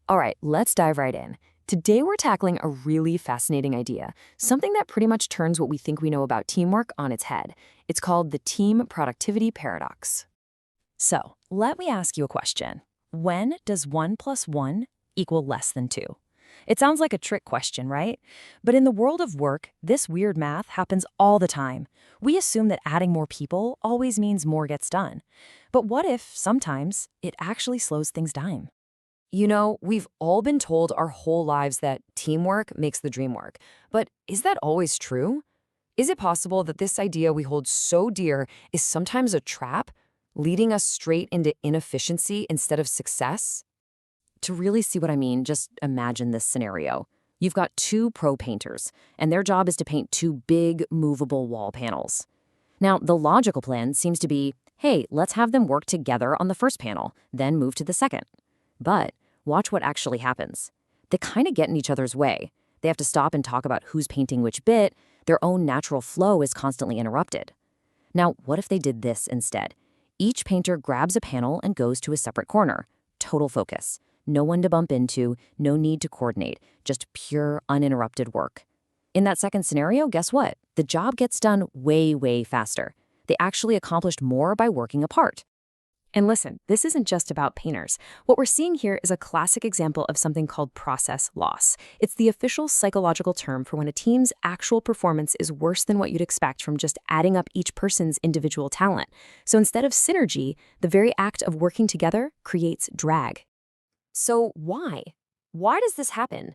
All right, let's dive right in. Today we're tackling a really fascinating idea, something that pretty much turns what we think we know about teamwork on its head. It's called the team productivity paradox. So, let me ask you a question. When does 1 plus 1 equal less than 2? It sounds like a trick question, right? But in the world of work, this weird math happens all the time. We assume that adding more people always means more gets done. But what if, sometimes, it actually slows things down? You know, we've all been told our whole lives that teamwork makes the dream work. But is that always true? Is it possible that this idea we hold so dear is sometimes a trap, leading us straight into inefficiency instead of success? To really see what I mean, just imagine this scenario. You've got two pro painters, and their job is to paint two big, movable wall panels. Now, the logical plan seems to be, hey, let's have them work together on the first panel, then move to the second. But watch what actually happens. They kind of get in each other's way. They have to stop and talk about who's painting which bit. Their own natural flow is constantly interrupted. Now, what if they did this instead? Each painter grabs a panel and goes to a separate corner. Total focus. No one to bump into, no need to coordinate, just pure, uninterrupted work. In that second scenario, guess what? The job gets done way, way faster. They actually accomplished more by working apart. And listen, this isn't just about painters. What we're seeing here is a classic example of something called process loss. It's the official psychological term for when a team's actual performance is worse than what you'd expect from just adding up each person's individual talent. So instead of synergy, the very act of working together creates drag. So why? Why does this happen?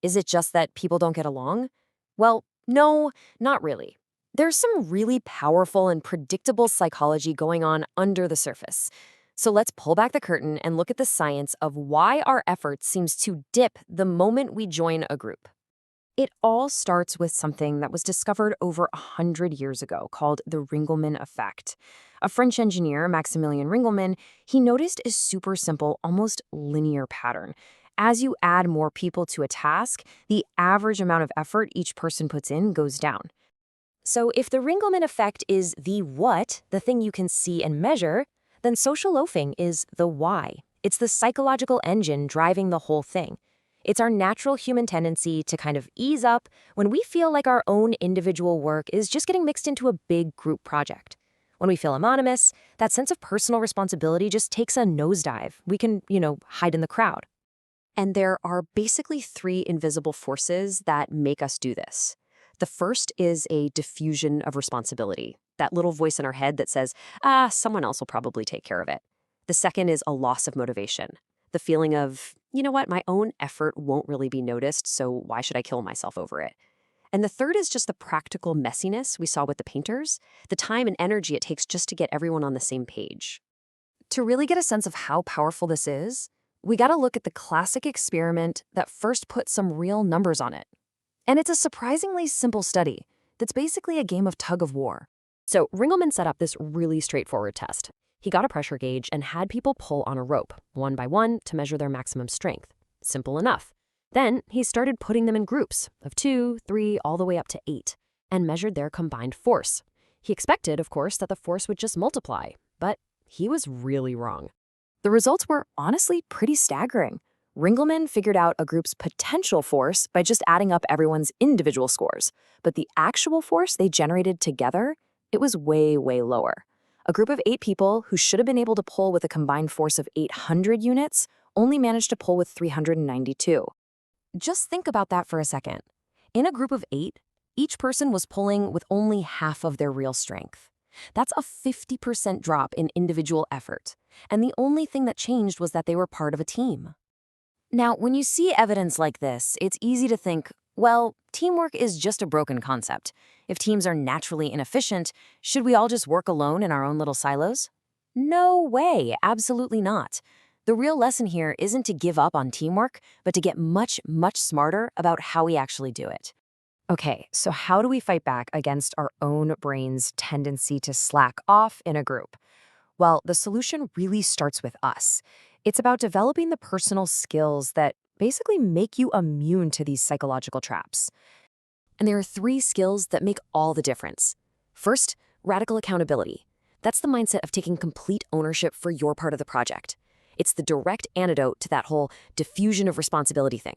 Is it just that people don't get along? Well, no, not really. There's some really powerful and predictable psychology going on under the surface. So let's pull back the curtain and look at the science of why our effort seems to dip the moment we join a group. It all starts with something that was discovered over 100 years ago called the Ringelmann Effect. A French engineer, Maximilian Ringelmann, he noticed a super simple, almost linear pattern. As you add more people to a task, the average amount of effort each person puts in goes down. So if the Ringelmann effect is the what, the thing you can see and measure, then social loafing is the why. It's the psychological engine driving the whole thing. It's our natural human tendency to kind of ease up when we feel like our own individual work is just getting mixed into a big group project. When we feel anonymous, that sense of personal responsibility just takes a nosedive. We can, hide in the crowd. And there are basically three invisible forces that make us do this. The first is a diffusion of responsibility, that little voice in our head that says, someone else will probably take care of it. The second is a loss of motivation, the feeling of, you know what, my own effort won't really be noticed, so why should I kill myself over it? And the third is just the practical messiness we saw with the painters, the time and energy it takes just to get everyone on the same page. To really get a sense of how powerful this is, we got to look at the classic experiment that first put some real numbers on it. And it's a surprisingly simple study that's basically a game of tug of war. So Ringelmann set up this really straightforward test. He got a pressure gauge and had people pull on a rope, one by one, to measure their maximum strength. Simple enough. Then he started putting them in groups of 2, 3, all the way up to 8, and measured their combined force. He expected, of course, that the force would just multiply, but he was really wrong. The results were honestly pretty staggering. Ringelmann figured out a group's potential force by just adding up everyone's individual scores, but the actual force they generated together, it was way, way lower. A group of 8 people who should have been able to pull with a combined force of 800 units only managed to pull with 392. Just think about that for a second. In a group of 8, each person was pulling with only half of their real strength. That's a 50% drop in individual effort, and the only thing that changed was that they were part of a team. Now, when you see evidence like this, it's easy to think, well, teamwork is just a broken concept. If teams are naturally inefficient, should we all just work alone in our own little silos? No way, absolutely not. The real lesson here isn't to give up on teamwork, but to get much, much smarter about how we actually do it. Okay, so how do we fight back against our own brain's tendency to slack off in a group? Well, the solution really starts with us. It's about developing the personal skills that basically make you immune to these psychological traps. And there are 3 skills that make all the difference. First, radical accountability. That's the mindset of taking complete ownership for your part of the project. It's the direct antidote to that whole diffusion of responsibility thing.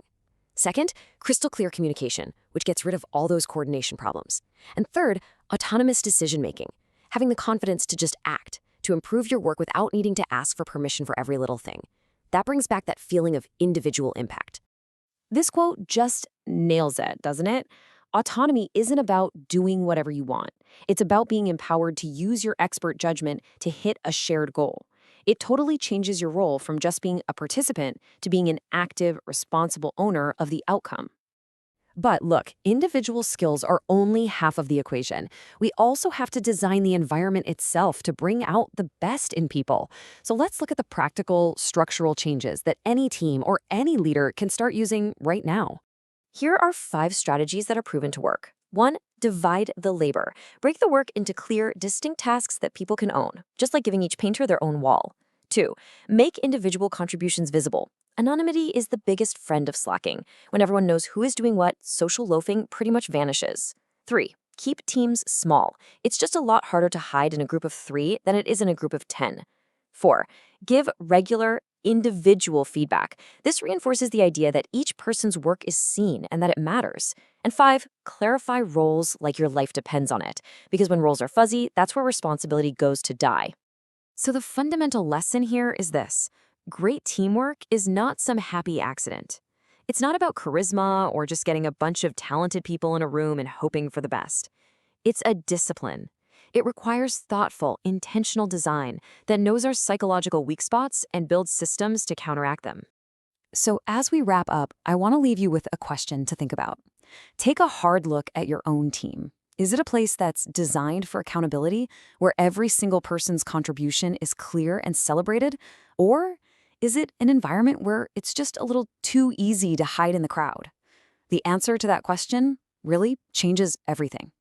Second, crystal clear communication, which gets rid of all those coordination problems. And third, autonomous decision-making, having the confidence to just act, to improve your work without needing to ask for permission for every little thing. That brings back that feeling of individual impact. This quote just nails it, doesn't it? Autonomy isn't about doing whatever you want. It's about being empowered to use your expert judgment to hit a shared goal. It totally changes your role from just being a participant to being an active, responsible owner of the outcome. But look, individual skills are only half of the equation. We also have to design the environment itself to bring out the best in people. So let's look at the practical, structural changes that any team or any leader can start using right now. Here are 5 strategies that are proven to work. 1. Divide the labor. Break the work into clear, distinct tasks that people can own, just like giving each painter their own wall. 2. Make individual contributions visible. Anonymity is the biggest friend of slacking. When everyone knows who is doing what, social loafing pretty much vanishes. 3. Keep teams small. It's just a lot harder to hide in a group of 3 than it is in a group of 10. 4. Give regular, individual feedback. This reinforces the idea that each person's work is seen and that it matters. And 5. Clarify roles like your life depends on it. Because when roles are fuzzy, that's where responsibility goes to die. So the fundamental lesson here is this. Great teamwork is not some happy accident. It's not about charisma or just getting a bunch of talented people in a room and hoping for the best. It's a discipline. It requires thoughtful, intentional design that knows our psychological weak spots and builds systems to counteract them. So as we wrap up, I want to leave you with a question to think about. Take a hard look at your own team. Is it a place that's designed for accountability, where every single person's contribution is clear and celebrated? Or is it an environment where it's just a little too easy to hide in the crowd? The answer to that question really changes everything.